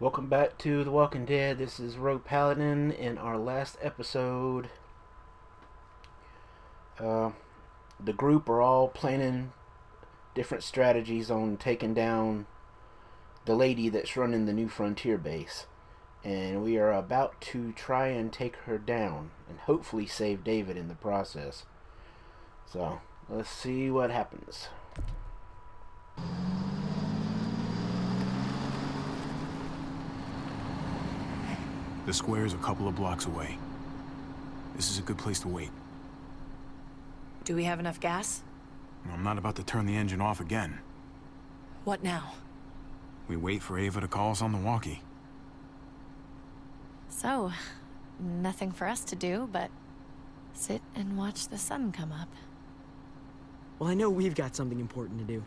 Welcome back to The Walking Dead. This is Rogue Paladin. In our last episode, uh, the group are all planning different strategies on taking down the lady that's running the New Frontier base. And we are about to try and take her down and hopefully save David in the process. So, let's see what happens. The square is a couple of blocks away. This is a good place to wait. Do we have enough gas? I'm not about to turn the engine off again. What now? We wait for Ava to call us on the walkie. So, nothing for us to do but sit and watch the sun come up. Well, I know we've got something important to do.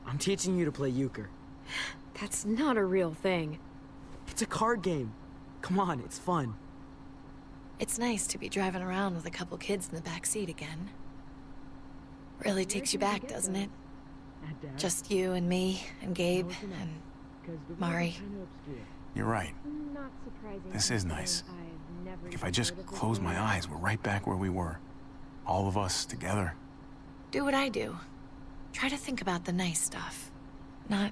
I'm teaching you to play euchre. That's not a real thing. It's a card game. Come on, it's fun. It's nice to be driving around with a couple kids in the back seat again. Really takes you back, doesn't it? Just you and me and Gabe and Mari. You're right. This is nice. Like if I just close my eyes, we're right back where we were. All of us together. Do what I do. Try to think about the nice stuff. Not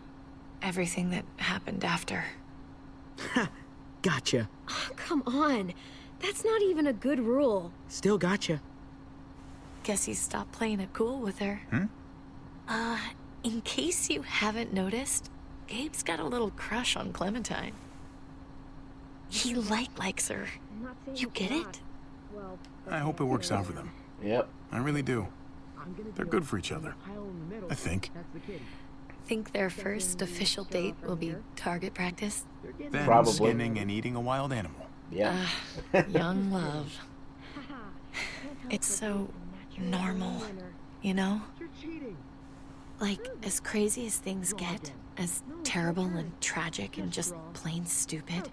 everything that happened after. Gotcha. Oh, come on. That's not even a good rule. Still gotcha. Guess he stopped playing it cool with her. In case you haven't noticed, Gabe's got a little crush on Clementine. He likes her. You get it? I hope it works out for them. Yep. I really do. They're good for each other. I think. Think their first official date will be target practice? Then Probably. skinning and eating a wild animal. Yeah. Young love. It's so normal, you know? Like, as crazy as things get, as terrible and tragic and just plain stupid,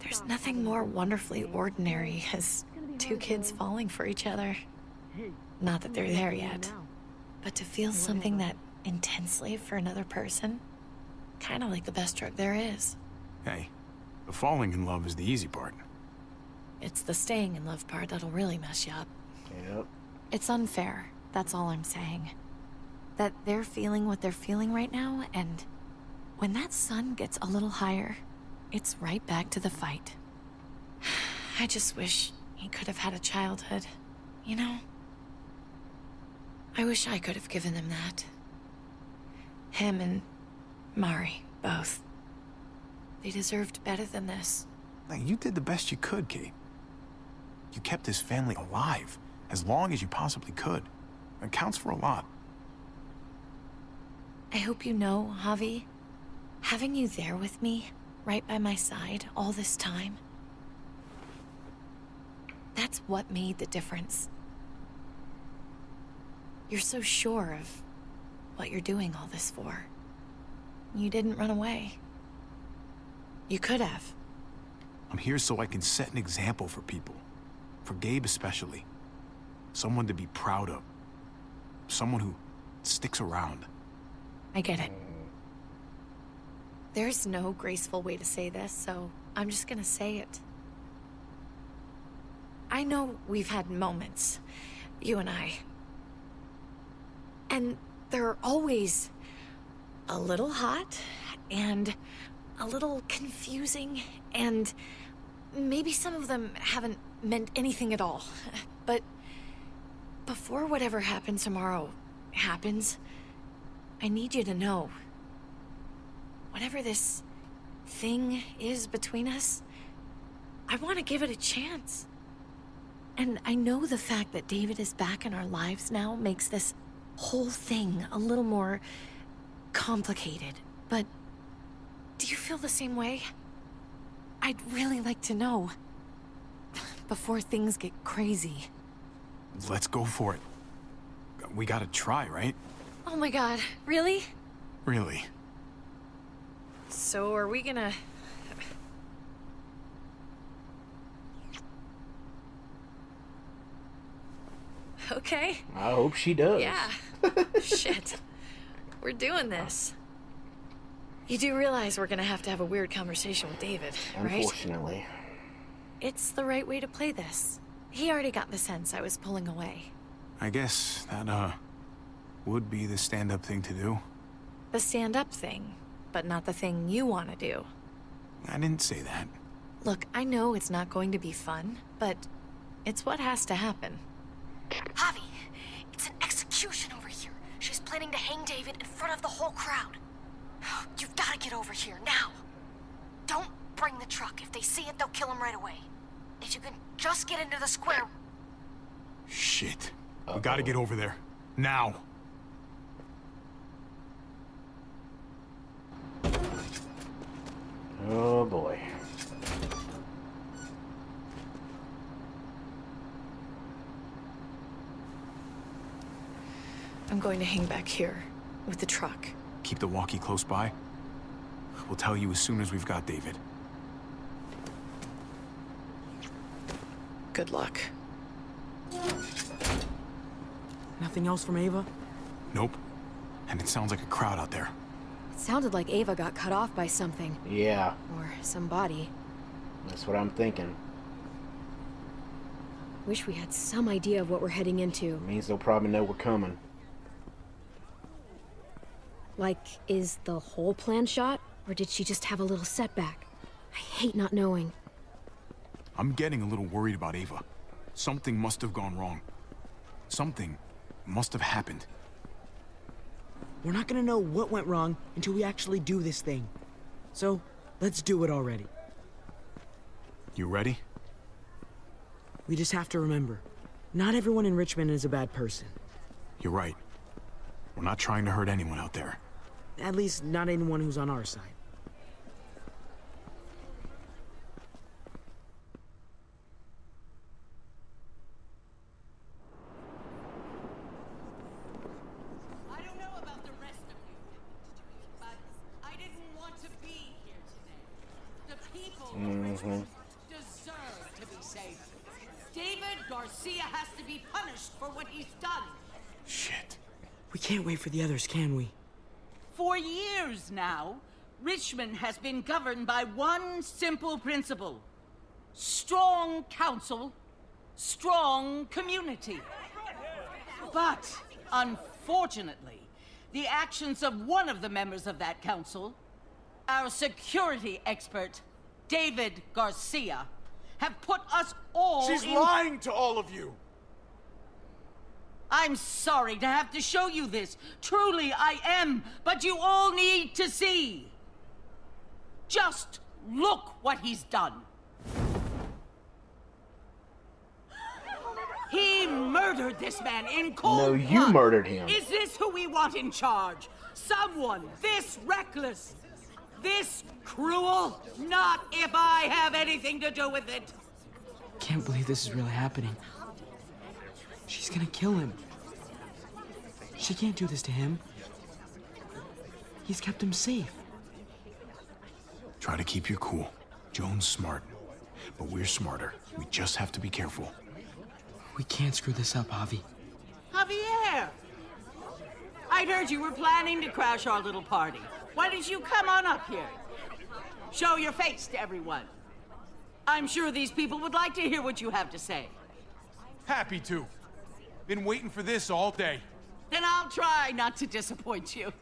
there's nothing more wonderfully ordinary as two kids falling for each other. Not that they're there yet, but to feel something that intensely for another person, kind of like the best drug there is. Hey, the falling in love is the easy part. It's the staying in love part that'll really mess you up. Yep. It's unfair, that's all I'm saying. That they're feeling what they're feeling right now, and when that sun gets a little higher, it's right back to the fight. I just wish he could have had a childhood, you know? I wish I could have given them that. Him and Mari, both. They deserved better than this. Now, you did the best you could, Kate. You kept this family alive as long as you possibly could. It counts for a lot. I hope you know, Javi, having you there with me, right by my side, all this time, that's what made the difference. You're so sure of what you're doing all this for. You didn't run away. You could have. I'm here so I can set an example for people. For Gabe especially. Someone to be proud of. Someone who sticks around. I get it. There's no graceful way to say this, so I'm just gonna say it. I know we've had moments, you and I. And they're always a little hot and a little confusing, and maybe some of them haven't meant anything at all. But before whatever happens tomorrow happens, I need you to know, whatever this thing is between us, I want to give it a chance. And I know the fact that David is back in our lives now makes this whole thing a little more complicated, but do you feel the same way? I'd really like to know, before things get crazy. Let's go for it. We gotta try, right? Oh my god, really? Really. So are we gonna... Okay. I hope she does. Yeah. Shit. We're doing this. You do realize we're gonna have to have a weird conversation with David, right? Unfortunately. It's the right way to play this. He already got the sense I was pulling away. I guess that, would be the stand-up thing to do. The stand-up thing, but not the thing you want to do. I didn't say that. Look, I know it's not going to be fun, but it's what has to happen. Javi, it's an execution over here. She's planning to hang David in front of the whole crowd. You've got to get over here, now. Don't bring the truck. If they see it, they'll kill him right away. If you can just get into the square... Shit. We gotta get over there. Now. Oh boy. I'm going to hang back here with the truck. Keep the walkie close by. We'll tell you as soon as we've got David. Good luck. Nothing else from Ava? Nope. And it sounds like a crowd out there. It sounded like Ava got cut off by something. Yeah, Or somebody. that's what I'm thinking. Wish we had some idea of what we're heading into. Means they'll probably know we're coming. Like, is the whole plan shot? Or did she just have a little setback? I hate not knowing. I'm getting a little worried about Ava. Something must have gone wrong. Something must have happened. We're not gonna know what went wrong until we actually do this thing. So, let's do it already. You ready? We just have to remember, not everyone in Richmond is a bad person. You're right. We're not trying to hurt anyone out there. At least, not anyone who's on our side. I don't know about the rest of you, but I didn't want to be here today. The people of Richmond deserve to be safe. David Garcia has to be punished for what he's done. Shit. We can't wait for the others, can we? For years now, Richmond has been governed by one simple principle. Strong council, strong community. But, unfortunately, the actions of one of the members of that council, our security expert, David Garcia, have put us all She's in... lying to all of you! I'm sorry to have to show you this. Truly, I am. But you all need to see. Just look what he's done. He murdered this man in cold No, you blood. murdered him. Is this who we want in charge? Someone this reckless, this cruel? Not if I have anything to do with it. Can't believe this is really happening. She's gonna kill him. She can't do this to him. He's kept him safe. Try to keep your cool. Joan's smart. But we're smarter. We just have to be careful. We can't screw this up, Javi. Javier! I'd heard you were planning to crash our little party. Why don't you come on up here? Show your face to everyone. I'm sure these people would like to hear what you have to say. Happy to. Been waiting for this all day. Then I'll try not to disappoint you.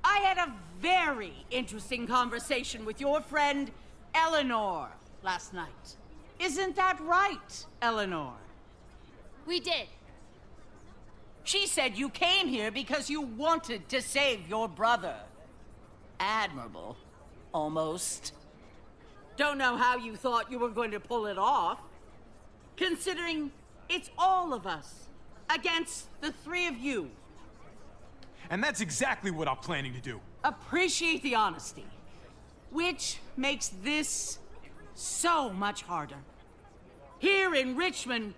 I had a very interesting conversation with your friend Eleanor last night. Isn't that right, Eleanor? We did. She said you came here because you wanted to save your brother. Admirable. Almost. Don't know how you thought you were going to pull it off. Considering it's all of us against the three of you. And that's exactly what I'm planning to do. Appreciate the honesty. Which makes this so much harder. Here in Richmond,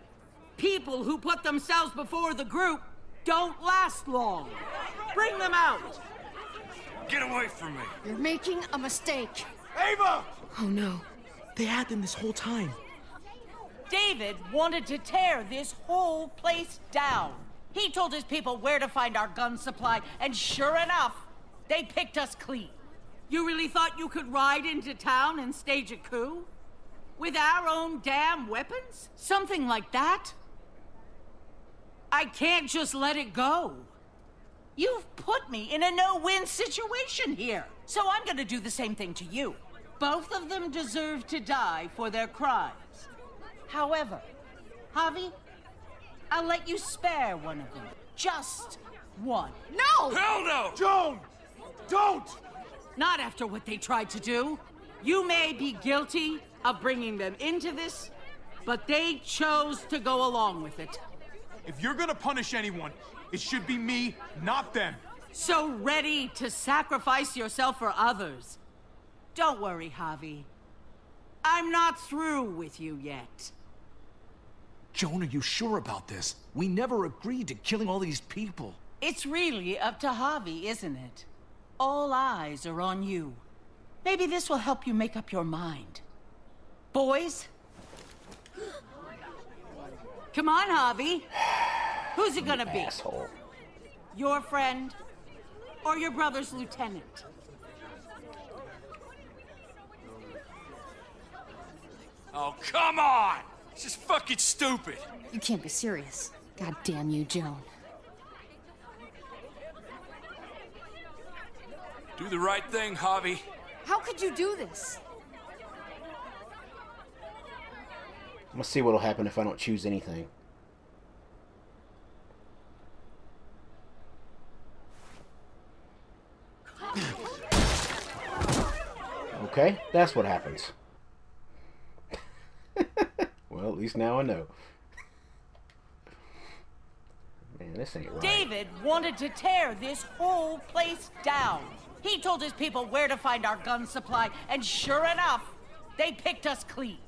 people who put themselves before the group don't last long. Bring them out. Get away from me! You're making a mistake. Ava! Oh no. They had them this whole time. David wanted to tear this whole place down. He told his people where to find our gun supply, and sure enough, they picked us clean. You really thought you could ride into town and stage a coup? With our own damn weapons? Something like that? I can't just let it go. You've put me in a no-win situation here, so I'm gonna do the same thing to you. Both of them deserve to die for their crimes. However, Javi, I'll let you spare one of them. Just one. No! Hell no! Joan! Don't! Not after what they tried to do. You may be guilty of bringing them into this, but they chose to go along with it. If you're gonna punish anyone, it should be me, not them. So ready to sacrifice yourself for others. Don't worry, Javi. I'm not through with you yet. Joan, are you sure about this? We never agreed to killing all these people. It's really up to Javi, isn't it? All eyes are on you. Maybe this will help you make up your mind. Boys? Come on, Javi. Who's it gonna be? Asshole. Your friend or your brother's lieutenant? Oh, come on! It's just fucking stupid. You can't be serious. God damn you, Joan. Do the right thing, Javi. How could you do this? I'm gonna see what'll happen if I don't choose anything. Okay, that's what happens. Well, at least now I know. Man, this ain't right. David wanted to tear this whole place down. He told his people where to find our gun supply, and sure enough, they picked us clean.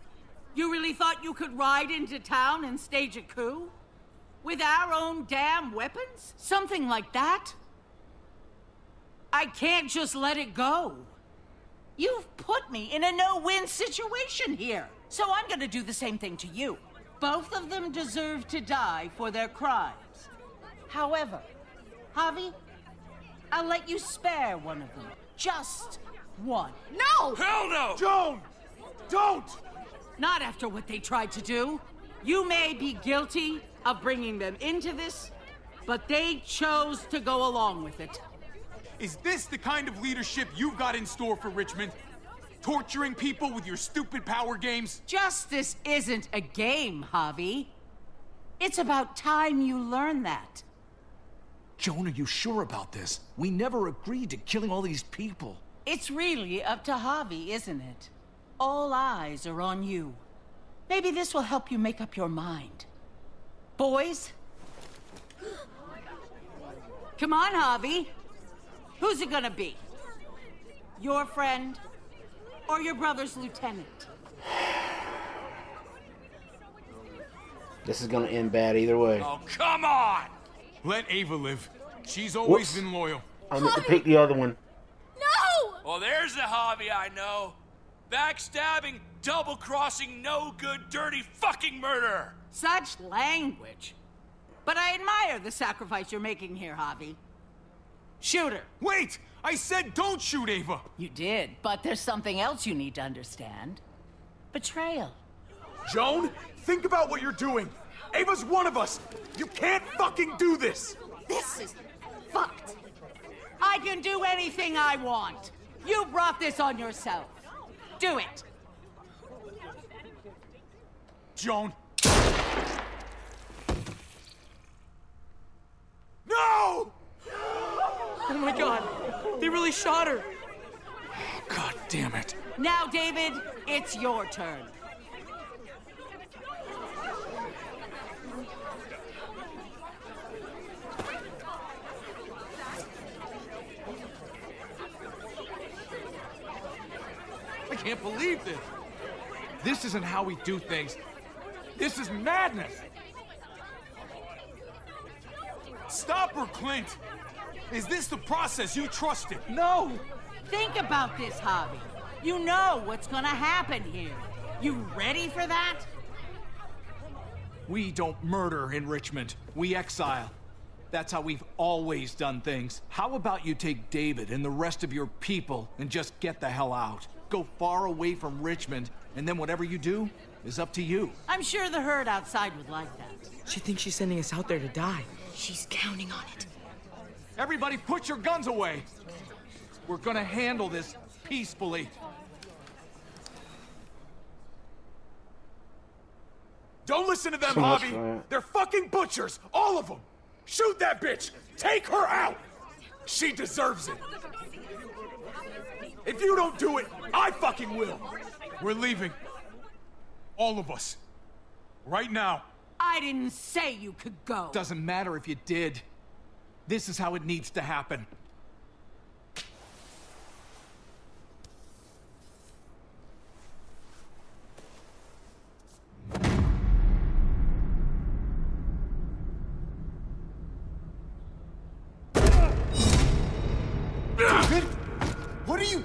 You really thought you could ride into town and stage a coup? With our own damn weapons? Something like that? I can't just let it go. You've put me in a no-win situation here, so I'm gonna do the same thing to you. Both of them deserve to die for their crimes. However, Javi, I'll let you spare one of them. Just one. No! Hell no! Joan! Don't! Not after what they tried to do. You may be guilty of bringing them into this, but they chose to go along with it. Is this the kind of leadership you've got in store for Richmond? Torturing people with your stupid power games? Justice isn't a game, Javi. It's about time you learn that. Joan, are you sure about this? We never agreed to killing all these people. It's really up to Javi, isn't it? All eyes are on you. Maybe this will help you make up your mind. Boys? Come on, Javi. Who's it gonna be? Your friend or your brother's lieutenant? This is gonna end bad either way. Oh, come on! Let Ava live. She's always Whoops. been loyal. I meant to pick the other one. No! Well, there's the hobby I know. Backstabbing, double-crossing, no-good, dirty fucking murderer! Such language. But I admire the sacrifice you're making here, Javi. Shoot her. Wait! I said don't shoot Ava! You did, but there's something else you need to understand. Betrayal. Joan, think about what you're doing. Ava's one of us. You can't fucking do this. This is fucked. I can do anything I want. You brought this on yourself. Do it. Joan. No! Oh my god, they really shot her. God damn it. Now, David, it's your turn. I can't believe this. This isn't how we do things. This is madness. Stop her, Clint. Is this the process you trusted? No. Think about this, Javi. You know what's gonna happen here. You ready for that? We don't murder in Richmond. We exile. That's how we've always done things. How about you take David and the rest of your people and just get the hell out? Go far away from Richmond, and then whatever you do is up to you. I'm sure the herd outside would like that. She thinks she's sending us out there to die. She's counting on it. Everybody put your guns away. We're gonna handle this peacefully. Don't listen to them, So much Javi. for that. They're fucking butchers, all of them. Shoot that bitch. Take her out. She deserves it. If you don't do it, I fucking will. We're leaving. All of us. Right now. I didn't say you could go. Doesn't matter if you did. This is how it needs to happen. David? What are you...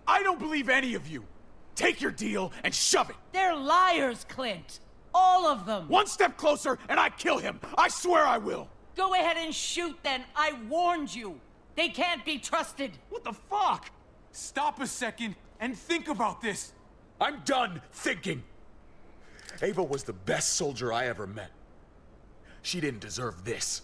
I don't believe any of you. Take your deal and shove it. They're liars, Clint. All of them. One step closer and I kill him. I swear I will. Go ahead and shoot then. I warned you. They can't be trusted. What the fuck? Stop a second and think about this. I'm done thinking. Ava was the best soldier I ever met. She didn't deserve this.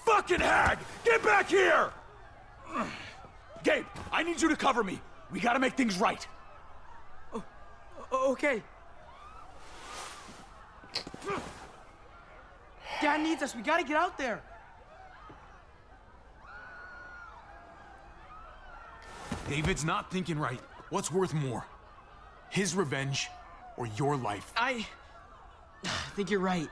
Fucking hag! Get back here! Gabe, I need you to cover me. We gotta make things right. Okay. Dad needs us. We gotta get out there. David's not thinking right. What's worth more? His revenge or your life? I think you're right.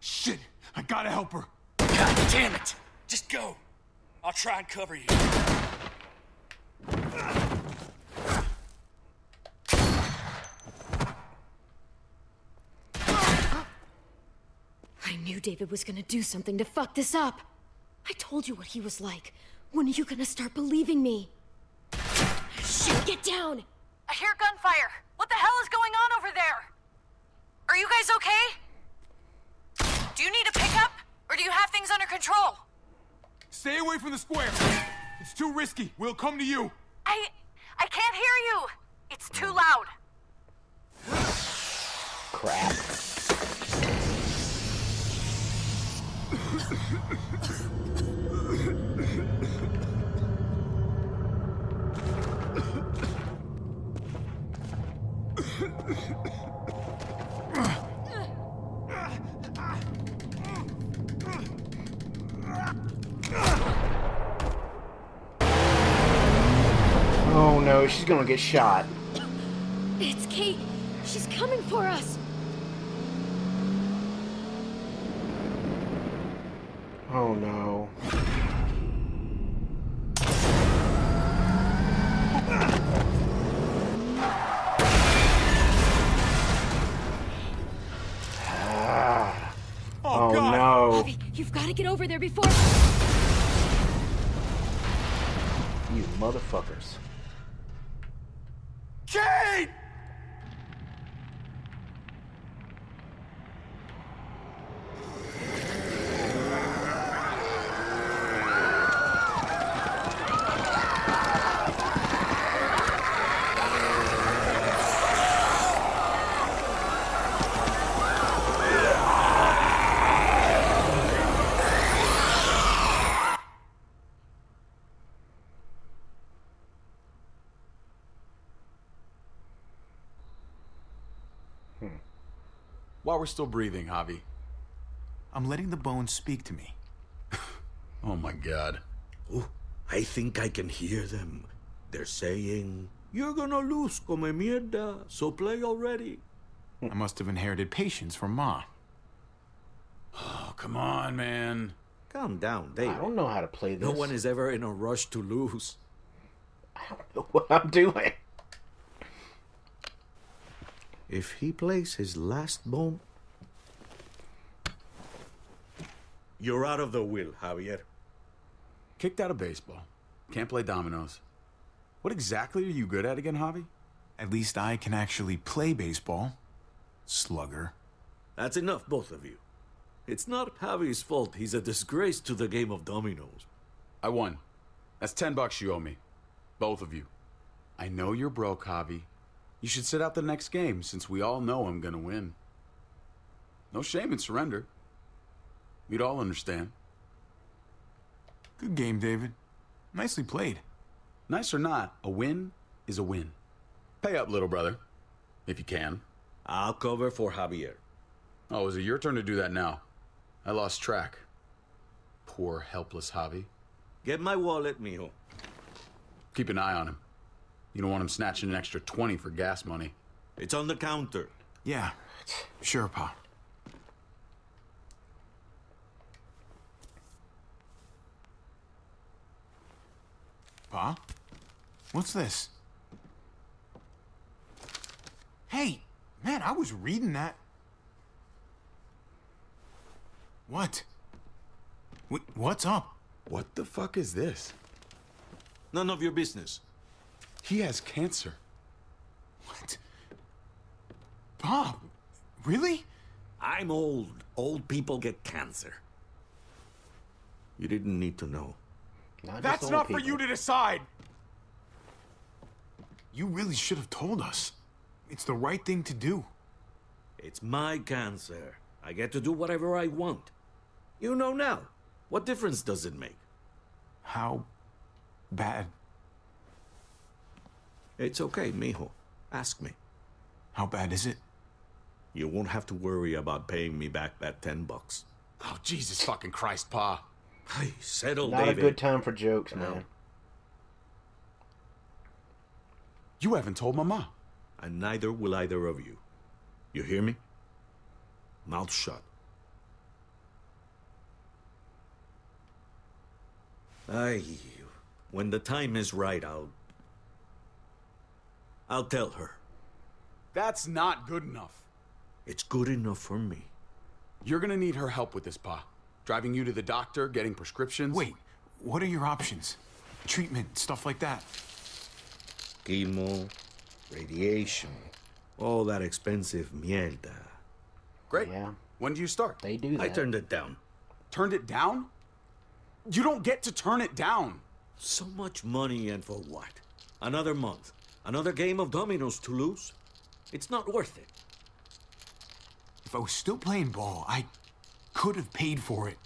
Shit, I gotta help her. God damn it! Just go. I'll try and cover you. I knew David was gonna do something to fuck this up. I told you what he was like. When are you gonna start believing me? Shit, get down! I hear gunfire. What the hell is going on over there? Are you guys okay? Do you need a pickup? Or do you have things under control? Stay away from the square. It's too risky. We'll come to you. I can't hear you. It's too loud. Crap. Oh no, she's gonna get shot. It's Kate. She's coming for us. Oh no. Oh God. no. Abby, you've got to get over there before... You motherfuckers. Kate! While we're still breathing, Javi. I'm letting the bones speak to me. Oh my God. Oh, I think I can hear them. They're saying, "You're gonna lose, come mierda, so play already." I must have inherited patience from Ma. Oh, come on, man. Calm down, David. I don't know how to play this. No one is ever in a rush to lose. I don't know what I'm doing. If he plays his last bone... You're out of the will, Javier. Kicked out of baseball. Can't play dominoes. What exactly are you good at again, Javi? At least I can actually play baseball. Slugger. That's enough, both of you. It's not Javi's fault he's a disgrace to the game of dominoes. I won. That's $10 you owe me. Both of you. I know you're broke, Javi. You should sit out the next game, since we all know I'm gonna win. No shame in surrender. We'd all understand. Good game, David. Nicely played. Nice or not, a win is a win. Pay up, little brother. If you can. I'll cover for Javier. Oh, is it your turn to do that now? I lost track. Poor, helpless Javi. Get my wallet, mijo. Keep an eye on him. You don't want him snatching an extra 20 for gas money. It's on the counter. Yeah, sure, Pa. Pa? What's this? Hey, man, I was reading that. What? What's up? What the fuck is this? None of your business. He has cancer. What? Pa, really? I'm old. Old people get cancer. You didn't need to know. That's not for you to decide. You really should have told us. It's the right thing to do. It's my cancer. I get to do whatever I want. You know now. What difference does it make? How bad? It's okay, mijo. Ask me. How bad is it? You won't have to worry about paying me back that $10. Oh, Jesus fucking Christ, Pa. Hey, settle, Not David. a good time for jokes, man. You haven't told Mama. And neither will either of you. You hear me? Mouth shut. When the time is right, I'll tell her. That's not good enough. It's good enough for me. You're gonna need her help with this, Pa. Driving you to the doctor, getting prescriptions. Wait, what are your options? Treatment, stuff like that. Chemo, radiation, all that expensive mierda. Great. Yeah. When do you start? They do that. I turned it down. Turned it down? You don't get to turn it down. So much money, and for what? Another month. Another game of dominoes to lose? It's not worth it. If I was still playing ball, I could have paid for it.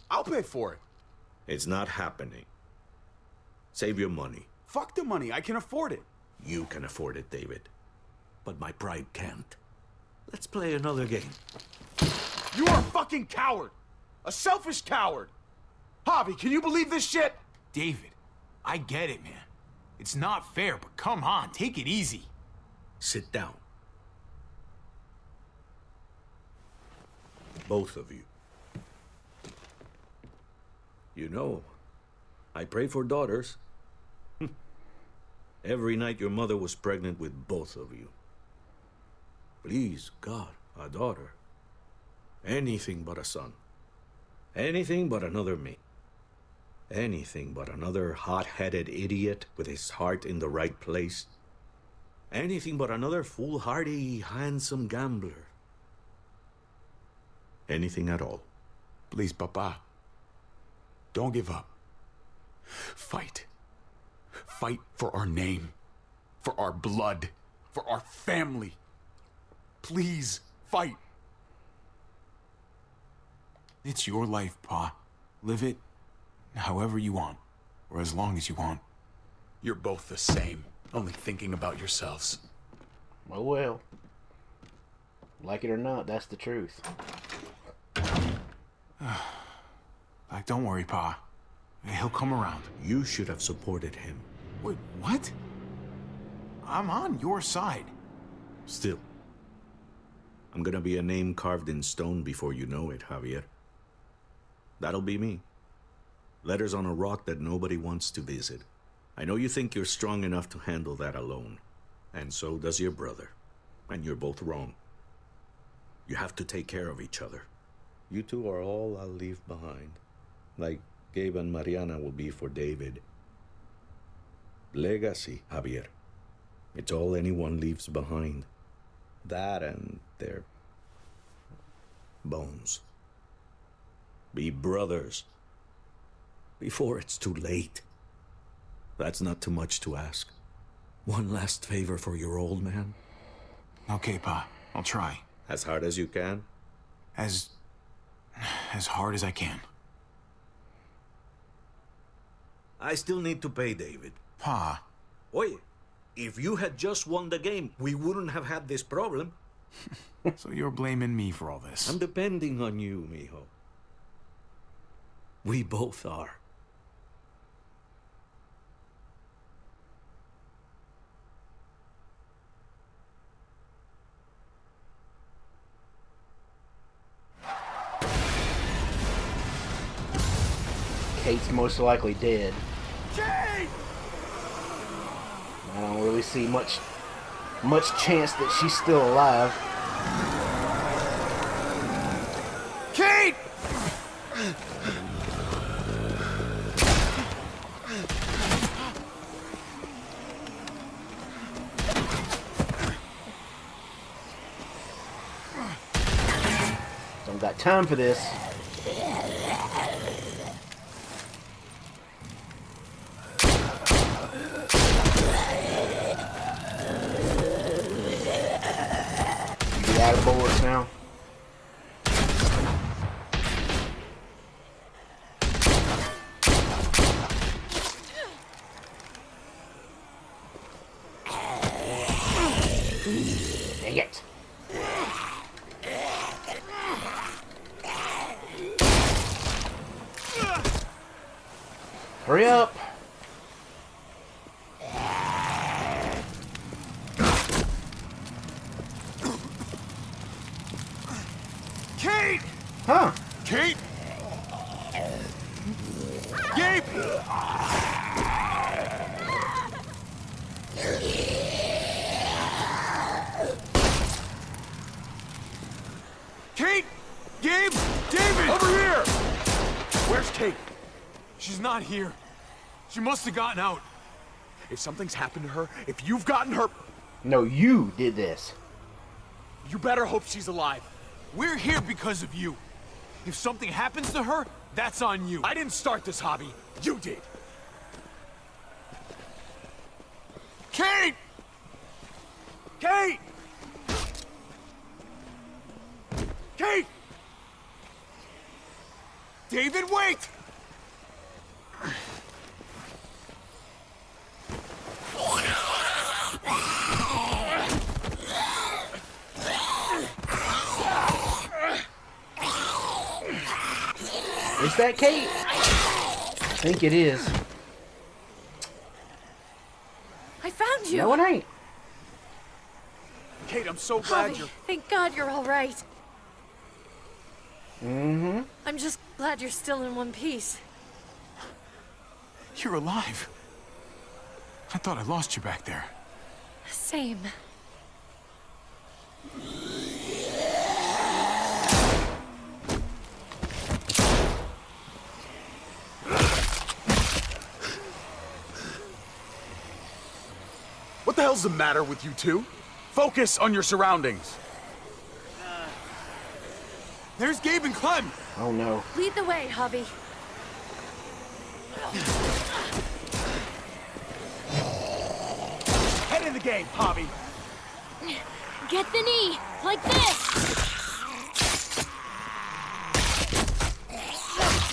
I'll pay for it. It's not happening. Save your money. Fuck the money. I can afford it. You can afford it, David. But my pride can't. Let's play another game. You are a fucking coward. A selfish coward. Javi, can you believe this shit? David, I get it, man. It's not fair, but come on, take it easy. Sit down. Both of you. You know, I pray for daughters. Every night your mother was pregnant with both of you. Please, God, a daughter. Anything but a son. Anything but another me. Anything but another hot-headed idiot with his heart in the right place. Anything but another foolhardy, handsome gambler. Anything at all. Please, Papa. Don't give up. Fight. Fight for our name. For our blood. For our family. Please, fight. It's your life, Pa. Live it however you want, or as long as you want. You're both the same, only thinking about yourselves. Oh, well. Like it or not, that's the truth. Like, don't worry, Pa. He'll come around. You should have supported him. Wait, what? I'm on your side. Still, I'm gonna be a name carved in stone before you know it, Javier. That'll be me. Letters on a rock that nobody wants to visit. I know you think you're strong enough to handle that alone. And so does your brother. And you're both wrong. You have to take care of each other. You two are all I'll leave behind. Like Gabe and Mariana will be for David. Legacy, Javier. It's all anyone leaves behind. That and their bones. Be brothers. Before it's too late. That's not too much to ask. One last favor for your old man. Okay, Pa. I'll try. As hard as you can. As hard as I can. I still need to pay David. Pa. Oye, if you had just won the game, we wouldn't have had this problem. So you're blaming me for all this? I'm depending on you, mijo. We both are. Kate's most likely dead. Kate! I don't really see much chance that she's still alive. Kate! Don't got time for this. You out of bullets now? Dang it. Hurry up. Kate! Huh. Kate! Gabe! Kate! Gabe! David! Over here! Where's Kate? She's not here. She must have gotten out. If something's happened to her, if you've gotten her, No, you did this. you better hope she's alive. We're here because of you. If something happens to her, that's on you. I didn't start this hobby. You did. Kate! Kate! Kate! David, wait! Is that Kate? I think it is. I found you! No, it ain't. Kate, I'm so glad Javi, you're... thank God you're all right. Mm-hmm. I'm just glad you're still in one piece. You're alive. I thought I lost you back there. Same. What the hell's the matter with you two? Focus on your surroundings. There's Gabe and Clem. Oh no. Lead the way, Javi. Head in the game, Javi. Get the knee, like this!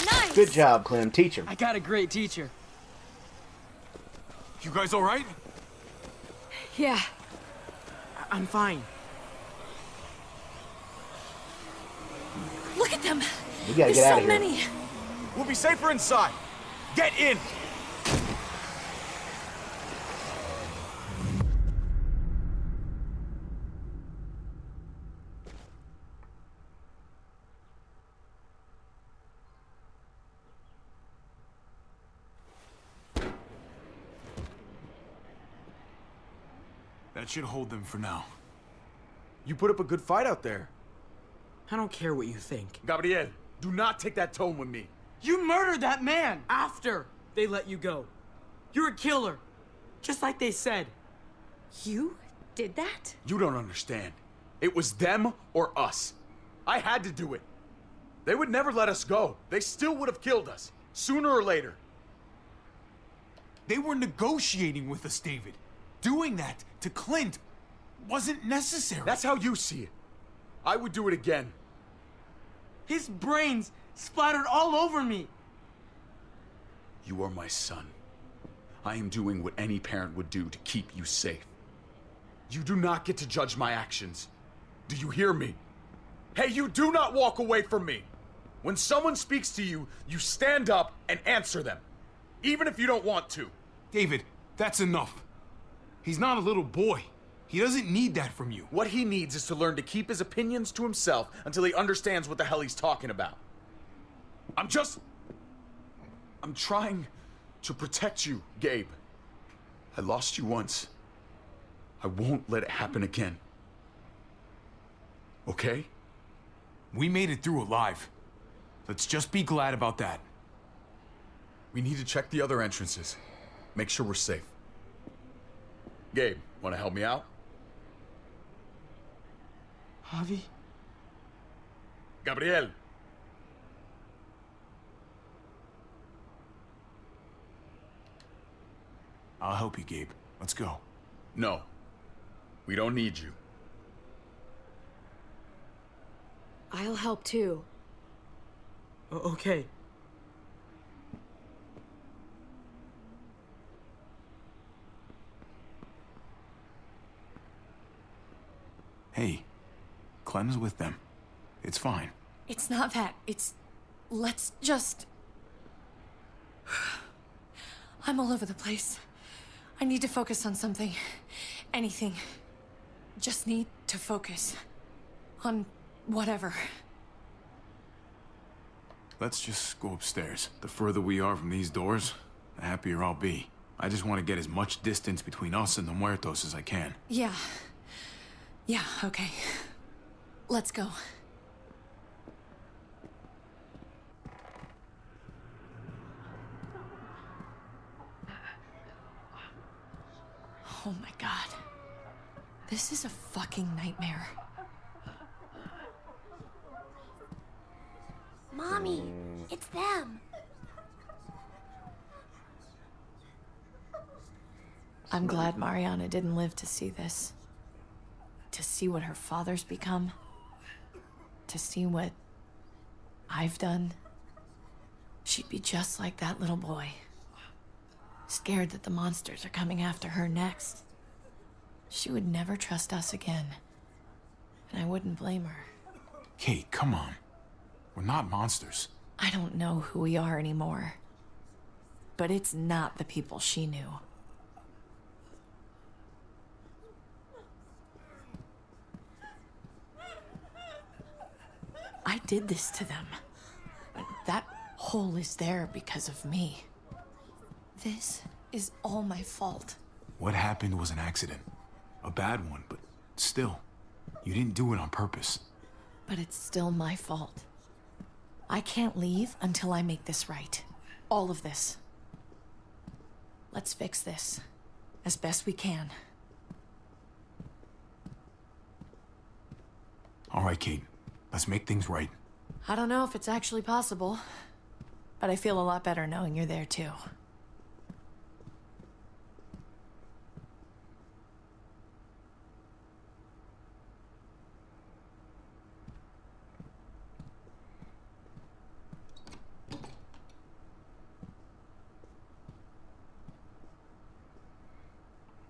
Nice! Good job, Clem. Teach him. I got a great teacher. You guys all right? Yeah. I'm fine. Look at them! We gotta There's get out so of here. many! We'll be safer inside. Get in! That should hold them for now. You put up a good fight out there. I don't care what you think. Gabriel, do not take that tone with me. You murdered that man after they let you go. You're a killer. Just like they said. You did that? You don't understand. It was them or us. I had to do it. They would never let us go. They still would have killed us, sooner or later. They were negotiating with us, David. Doing that to Clint wasn't necessary. That's how you see it. I would do it again. His brains splattered all over me. You are my son. I am doing what any parent would do to keep you safe. You do not get to judge my actions. Do you hear me? Hey, you do not walk away from me. When someone speaks to you, you stand up and answer them. Even if you don't want to. David, that's enough. He's not a little boy. He doesn't need that from you. What he needs is to learn to keep his opinions to himself until he understands what the hell he's talking about. I'm trying to protect you, Gabe. I lost you once. I won't let it happen again. Okay? We made it through alive. Let's just be glad about that. We need to check the other entrances. Make sure we're safe. Gabe, want to help me out? Javi? Gabriel. I'll help you, Gabe. Let's go. No. We don't need you. I'll help too. Okay. Hey, Clem's with them. It's fine. It's not that. It's... Let's just... I'm all over the place. I need to focus on something. Anything. Just need to focus. On whatever. Let's just go upstairs. The further we are from these doors, the happier I'll be. I just want to get as much distance between us and the Muertos as I can. Yeah. Yeah, okay. Let's go. Oh my god. This is a fucking nightmare. Mommy, it's them. I'm glad Mariana didn't live to see this. To see what her father's become. To see what I've done. She'd be just like that little boy. Scared that the monsters are coming after her next. She would never trust us again. And I wouldn't blame her. Kate, come on. We're not monsters. I don't know who we are anymore. But it's not the people she knew. I did this to them. That hole is there because of me. This is all my fault. What happened was an accident. A bad one, but still. You didn't do it on purpose. But it's still my fault. I can't leave until I make this right. All of this. Let's fix this. As best we can. All right, Kate. Let's make things right. I don't know if it's actually possible. But I feel a lot better knowing you're there too.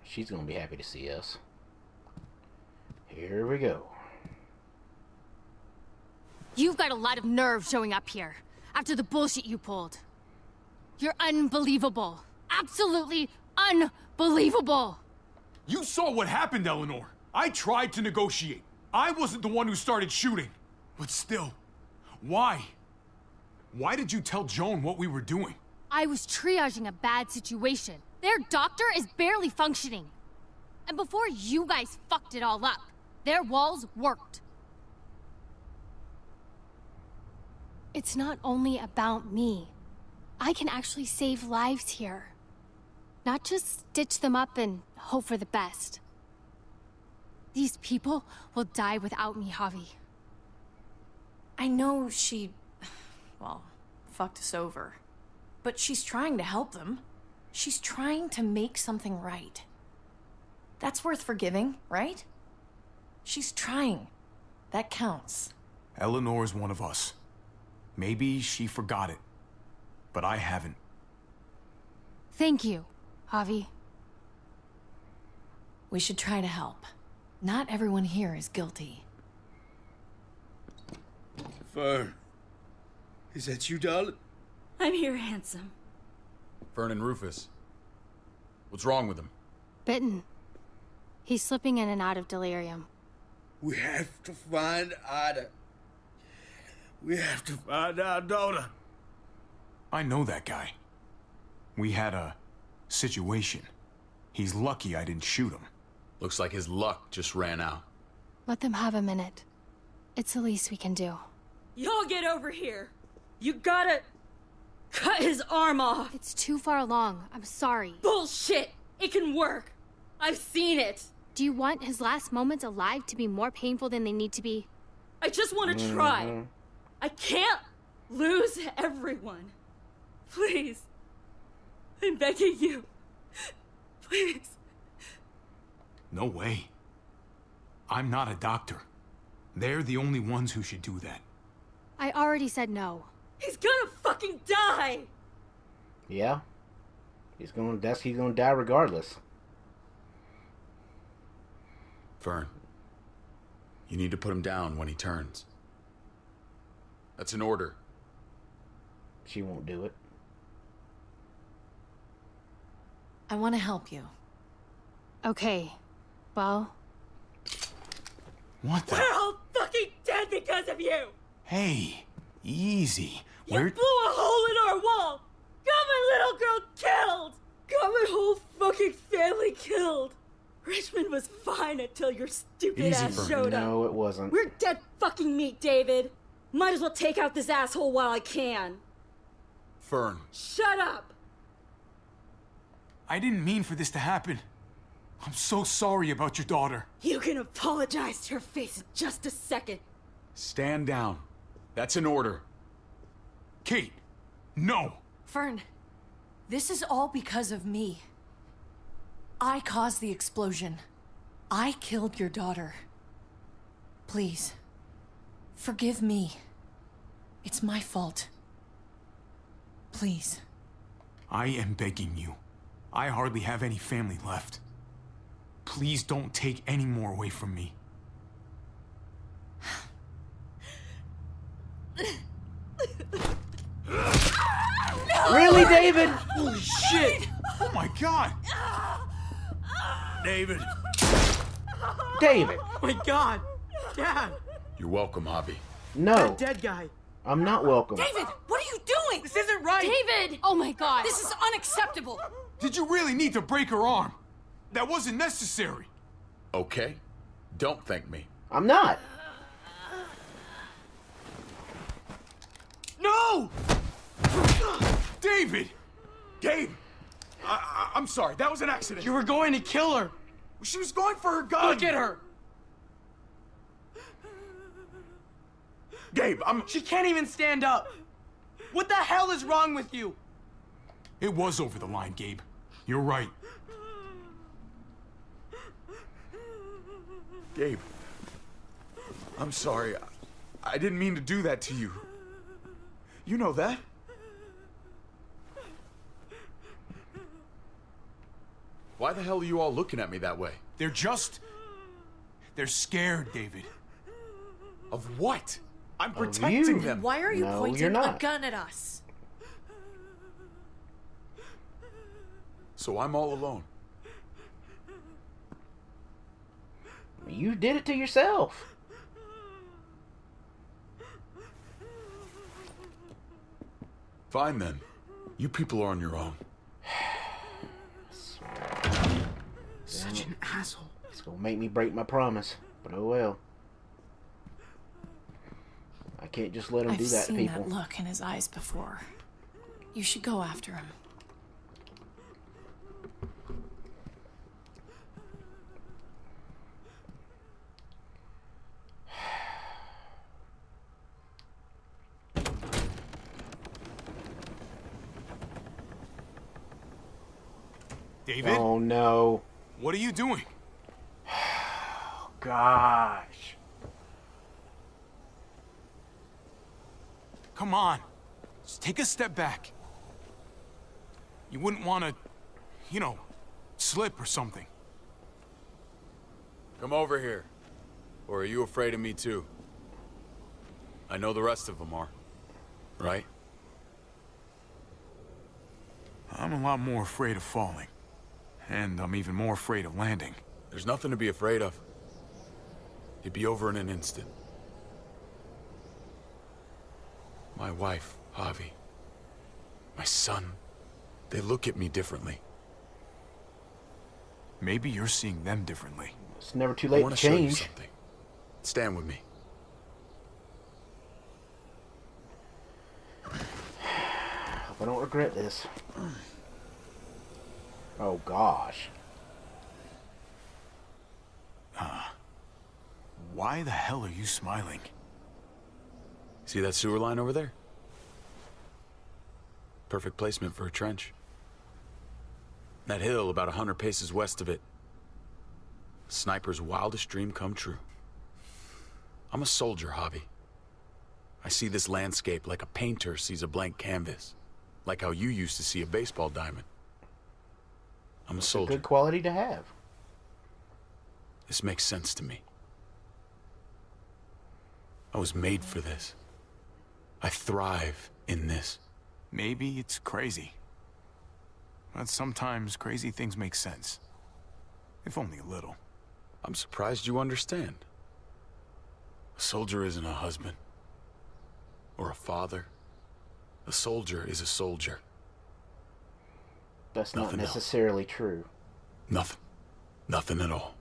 She's gonna be happy to see us. Here we go. You've got a lot of nerve showing up here after the bullshit you pulled. You're unbelievable. Absolutely unbelievable. You saw what happened, Eleanor. I tried to negotiate. I wasn't the one who started shooting. But still, why? Why did you tell Joan what we were doing? I was triaging a bad situation. Their doctor is barely functioning. And before you guys fucked it all up, their walls worked. It's not only about me. I can actually save lives here. Not just stitch them up and hope for the best. These people will die without me, Javi. I know she, well, fucked us over. But she's trying to help them. She's trying to make something right. That's worth forgiving, right? She's trying. That counts. Eleanor is one of us. Maybe she forgot it, but I haven't. Thank you, Javi. We should try to help. Not everyone here is guilty. Fern. Is that you, darling? I'm here, handsome. Fern and Rufus. What's wrong with him? Bitten. He's slipping in and out of delirium. We have to find Ida. We have to find our daughter. I know that guy. We had a situation. He's lucky I didn't shoot him. Looks like his luck just ran out. Let them have a minute. It's the least we can do. Y'all get over here. You gotta cut his arm off. It's too far along. I'm sorry. Bullshit! It can work. I've seen it. Do you want his last moments alive to be more painful than they need to be? I just want to try. I can't lose everyone. Please. I'm begging you. Please. No way. I'm not a doctor. They're the only ones who should do that. I already said no. He's gonna fucking die! Yeah. He's gonna die regardless. Fern, you need to put him down when he turns. That's an order. She won't do it. I want to help you. Okay. Well... What the? We're all fucking dead because of you! Hey, easy. You blew a hole in our wall! Got my little girl killed! Got my whole fucking family killed! Richmond was fine until your stupid ass showed up. No, it wasn't. We're dead fucking meat, David. Might as well take out this asshole while I can. Fern. Shut up! I didn't mean for this to happen. I'm so sorry about your daughter. You can apologize to her face in just a second. Stand down. That's an order. Kate, no! Fern, this is all because of me. I caused the explosion. I killed your daughter. Please, forgive me. It's my fault. Please. I am begging you. I hardly have any family left. Please don't take any more away from me. Really, David? Holy shit! Oh my god! David. David! Oh my god! Dad! You're welcome, Javi. No. That dead guy. I'm not welcome. David, what are you doing? This isn't right! David! Oh my god! This is unacceptable! Did you really need to break her arm? That wasn't necessary. Okay? Don't thank me. I'm not. No! David! Gabe! I'm sorry, that was an accident. You were going to kill her! She was going for her gun! Look at her! Gabe, She can't even stand up! What the hell is wrong with you? It was over the line, Gabe. You're right. Gabe. I'm sorry. I didn't mean to do that to you. You know that. Why the hell are you all looking at me that way? They're scared, David. Of what? I'm Of you. protecting them. Why are you No, you're pointing a not. gun at us? So I'm all alone. You did it to yourself. Fine then. You people are on your own. Such an asshole. It's gonna make me break my promise, but oh well. I can't just let him I've do that to seen people. that look in his eyes before. You should go after him. David, Oh no. what are you doing? Gosh. Come on. Just take a step back. You wouldn't want to, you know, slip or something. Come over here. Or are you afraid of me too? I know the rest of them are. Right? I'm a lot more afraid of falling. And I'm even more afraid of landing. There's nothing to be afraid of. It'd be over in an instant. My wife, Javi. My son. They look at me differently. Maybe you're seeing them differently. It's never too I late want to to show you change. something. Stand with me. Hope I don't regret this. Oh gosh. Why the hell are you smiling? See that sewer line over there? Perfect placement for a trench. That hill about 100 paces west of it. Sniper's wildest dream come true. I'm a soldier, Javi. I see this landscape like a painter sees a blank canvas. Like how you used to see a baseball diamond. I'm a It's a soldier. good quality to have. This makes sense to me. I was made for this. I thrive in this. Maybe it's crazy. But sometimes crazy things make sense. If only a little. I'm surprised you understand. A soldier isn't a husband. Or a father. A soldier is a soldier. That's not Nothing else. necessarily true. Nothing. Nothing at all.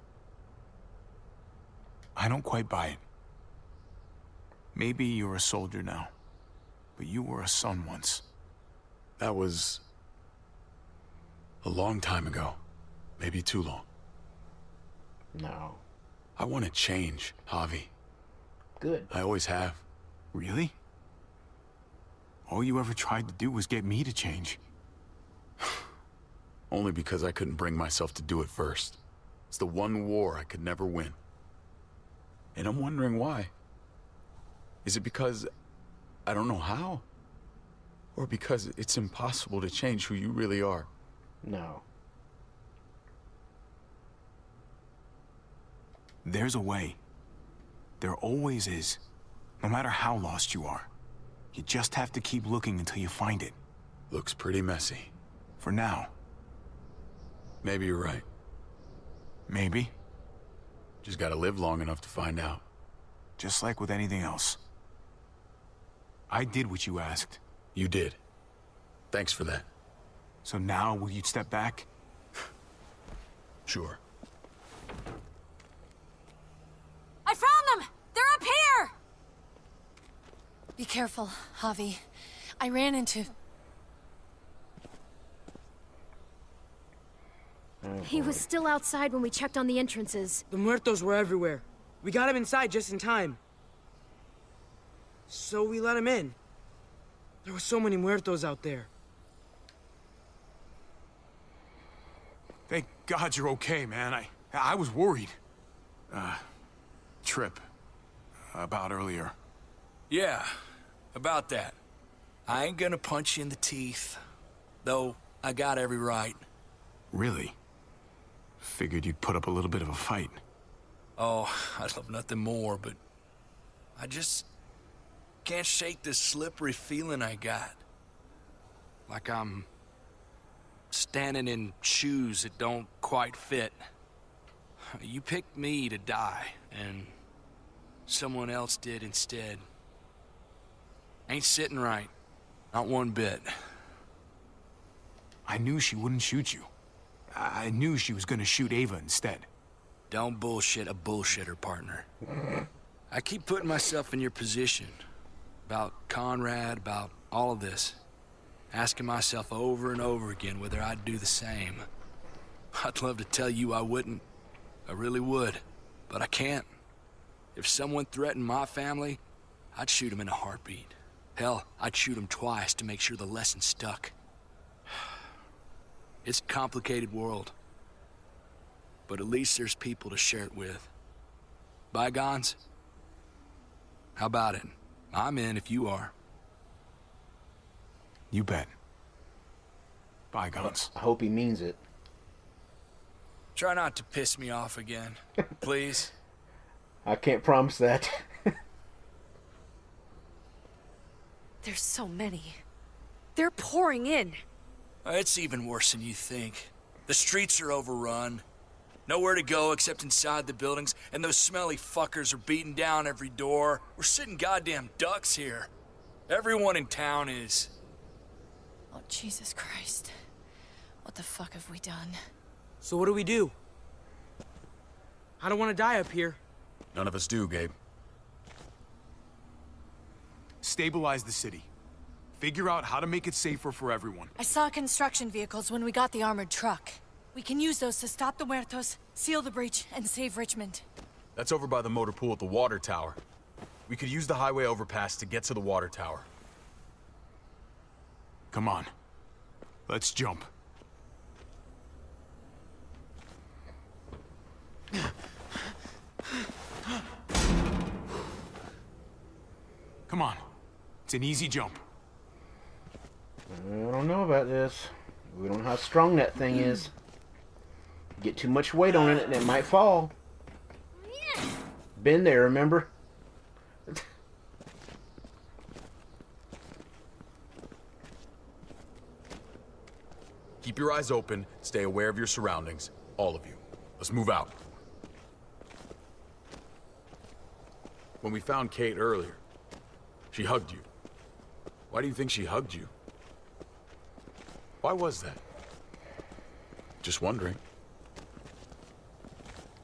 I don't quite buy it. Maybe you're a soldier now, but you were a son once. That was a long time ago. Maybe too long. No. I want to change, Javi. Good. I always have. Really? All you ever tried to do was get me to change. Only because I couldn't bring myself to do it first. It's the one war I could never win. And I'm wondering why. Is it because I don't know how? Or because it's impossible to change who you really are? No. There's a way. There always is. No matter how lost you are. You just have to keep looking until you find it. Looks pretty messy. For now. Maybe you're right. Maybe. Just gotta live long enough to find out. Just like with anything else. I did what you asked. You did. Thanks for that. So now, will you step back? Sure. I found them! They're up here! Be careful, Javi. I ran into... He was still outside when we checked on the entrances. The muertos were everywhere. We got him inside just in time. So we let him in. There were so many muertos out there. Thank God you're okay, man. I was worried. Trip. About earlier. Yeah, about that. I ain't gonna punch you in the teeth. Though, I got every right. Really? Figured you'd put up a little bit of a fight. Oh, I'd love nothing more, but... can't shake this slippery feeling I got. Like I'm standing in shoes that don't quite fit. You picked me to die, and someone else did instead. Ain't sitting right. Not one bit. I knew she wouldn't shoot you. I knew she was gonna shoot Ava instead. Don't bullshit a bullshitter, partner. I keep putting myself in your position. About Conrad, about all of this. Asking myself over and over again whether I'd do the same. I'd love to tell you I wouldn't. I really would. But I can't. If someone threatened my family, I'd shoot him in a heartbeat. Hell, I'd shoot him twice to make sure the lesson stuck. It's a complicated world. But at least there's people to share it with. Bygones? How about it? I'm in if you are. You bet. Bygones. I hope he means it. Try not to piss me off again, please. I can't promise that. There's so many. They're pouring in. It's even worse than you think. The streets are overrun. Nowhere to go except inside the buildings, and those smelly fuckers are beating down every door. We're sitting goddamn ducks here. Everyone in town is. Oh, Jesus Christ. What the fuck have we done? So what do? I don't want to die up here. None of us do, Gabe. Stabilize the city. Figure out how to make it safer for everyone. I saw construction vehicles when we got the armored truck. We can use those to stop the muertos, seal the breach, and save Richmond. That's over by the motor pool at the water tower. We could use the highway overpass to get to the water tower. Come on. Let's jump. Come on. It's an easy jump. I don't know about this. We don't know how strong that thing is. Get too much weight on it and it might fall. Been there, remember? Keep your eyes open, stay aware of your surroundings. All of you. Let's move out. When we found Kate earlier, she hugged you. Why do you think she hugged you? Why was that? Just wondering.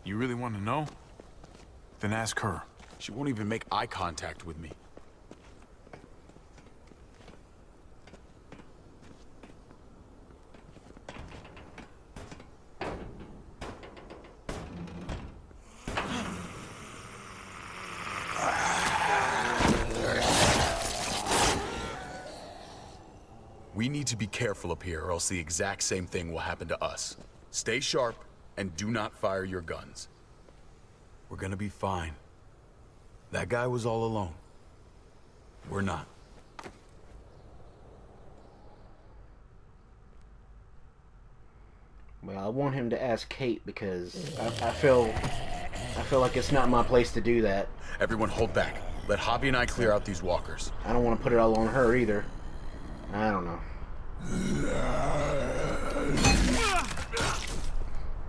You really want to know? Then ask her. She won't even make eye contact with me. We need to be careful up here, or else the exact same thing will happen to us. Stay sharp, and do not fire your guns. We're gonna be fine. That guy was all alone. We're not. Well, I want him to ask Kate because I feel like it's not my place to do that. Everyone hold back. Let Hobby and I clear out these walkers. I don't want to put it all on her either. I don't know.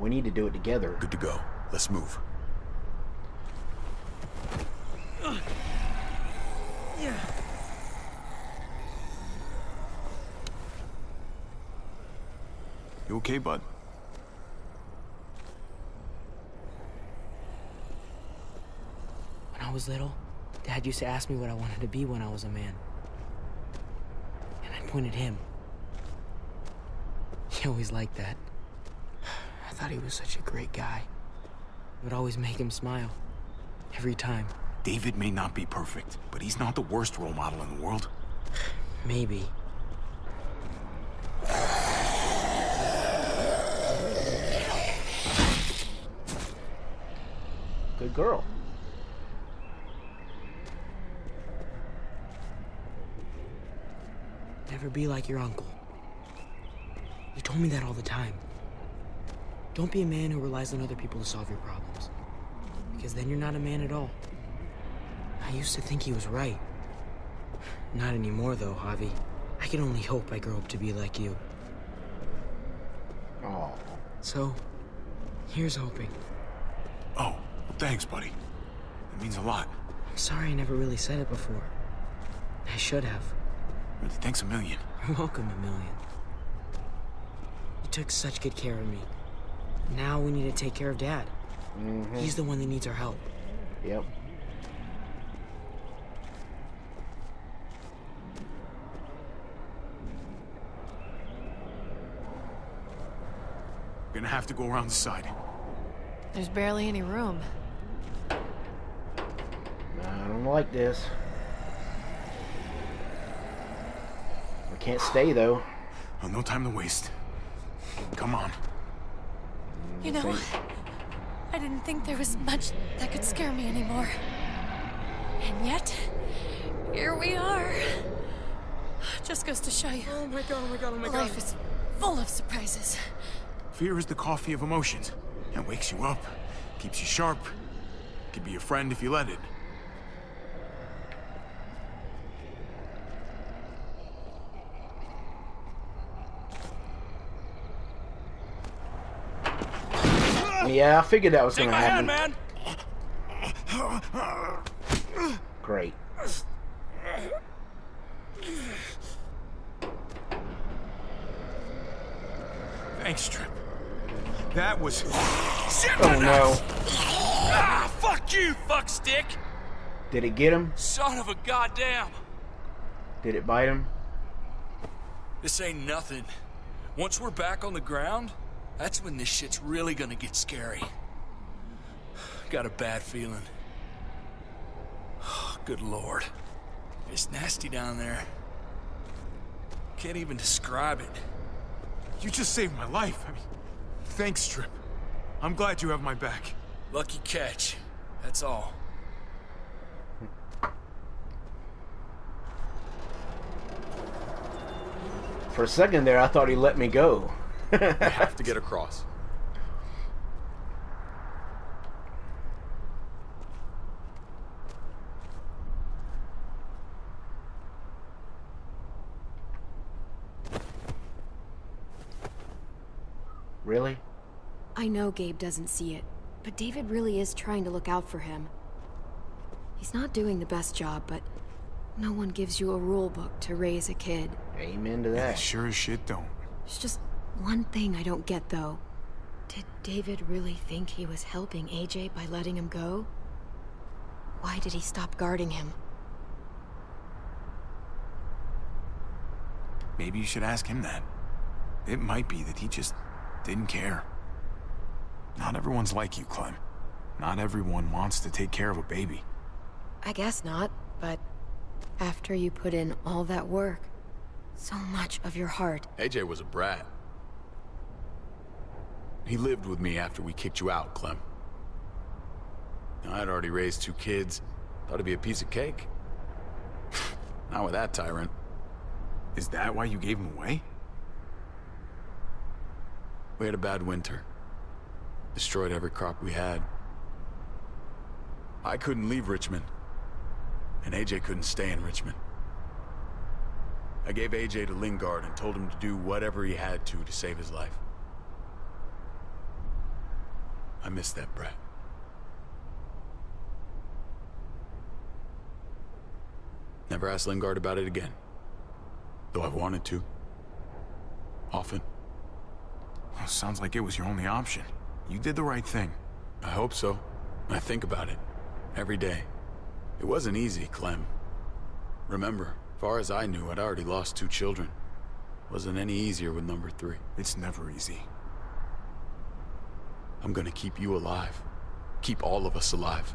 We need to do it together. Good to go. Let's move. You okay, bud? When I was little, Dad used to ask me what I wanted to be when I was a man. And I pointed him. He always liked that. I thought he was such a great guy. It would always make him smile. Every time. David may not be perfect, but he's not the worst role model in the world. Maybe. Good girl. Never be like your uncle. You told me that all the time. Don't be a man who relies on other people to solve your problems. Because then you're not a man at all. I used to think he was right. Not anymore, though, Javi. I can only hope I grow up to be like you. Oh. So, here's hoping. Oh, well, thanks, buddy. It means a lot. I'm sorry I never really said it before. I should have. Really, thanks a million. You're welcome, a million. You took such good care of me. Now we need to take care of Dad. Mm-hmm. He's the one that needs our help. Yep. We're gonna have to go around the side. There's barely any room. I don't like this. I can't stay, though. Oh, no time to waste. Come on. You know, I didn't think there was much that could scare me anymore. And yet, here we are. Just goes to show you. Oh my god, oh my god, oh my god. Life is full of surprises. Fear is the coffee of emotions. It wakes you up, keeps you sharp. Could be a friend if you let it. Yeah, I figured that was Take gonna my happen. hand, man! Great. Thanks, Trip. That was... Oh no. Ah, fuck you, fuckstick! Did it get him? Son of a goddamn! Did it bite him? This ain't nothing. Once we're back on the ground, that's when this shit's really gonna get scary. Got a bad feeling. Good lord. It's nasty down there. Can't even describe it. You just saved my life. I mean, thanks, Trip. I'm glad you have my back. Lucky catch. That's all. For a second there, I thought he let me go. We have to get across. Really? I know Gabe doesn't see it, but David really is trying to look out for him. He's not doing the best job, but no one gives you a rule book to raise a kid. Amen to Yeah, that. sure as shit don't. There's just one thing I don't get, though. Did David really think he was helping AJ by letting him go? Why did he stop guarding him? Maybe you should ask him that. It might be that he just didn't care. Not everyone's like you, Clem. Not everyone wants to take care of a baby. I guess not, but after you put in all that work, so much of your heart. AJ was a brat. He lived with me after we kicked you out, Clem. Now, I'd already raised 2 kids. Thought it'd be a piece of cake. Not with that tyrant. Is that why you gave him away? We had a bad winter. Destroyed every crop we had. I couldn't leave Richmond. And AJ couldn't stay in Richmond. I gave AJ to Lingard and told him to do whatever he had to save his life. I miss that brat. Never asked Lingard about it again. Though I've wanted to. Often. Well, sounds like it was your only option. You did the right thing. I hope so. I think about it. Every day. It wasn't easy, Clem. Remember, far as I knew, I'd already lost 2 children. Wasn't any easier with number 3. It's never easy. I'm gonna keep you alive. Keep all of us alive.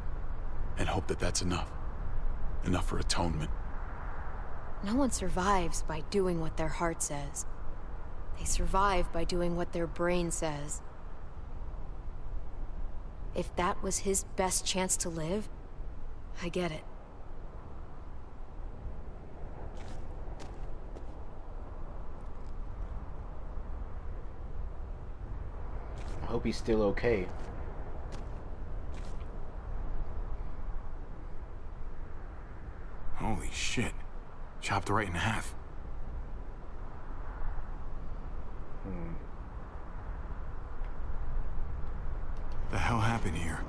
And hope that that's enough. Enough for atonement. No one survives by doing what their heart says. They survive by doing what their brain says. If that was his best chance to live, I get it. I hope he's still okay. Holy shit. Chopped right in half. The hell happened here?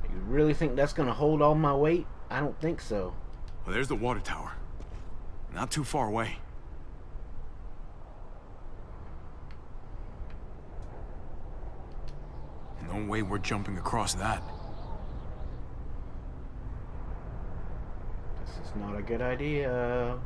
You really think that's gonna hold all my weight? I don't think so. Well, there's the water tower. Not too far away. No way we're jumping across that. This is not a good idea.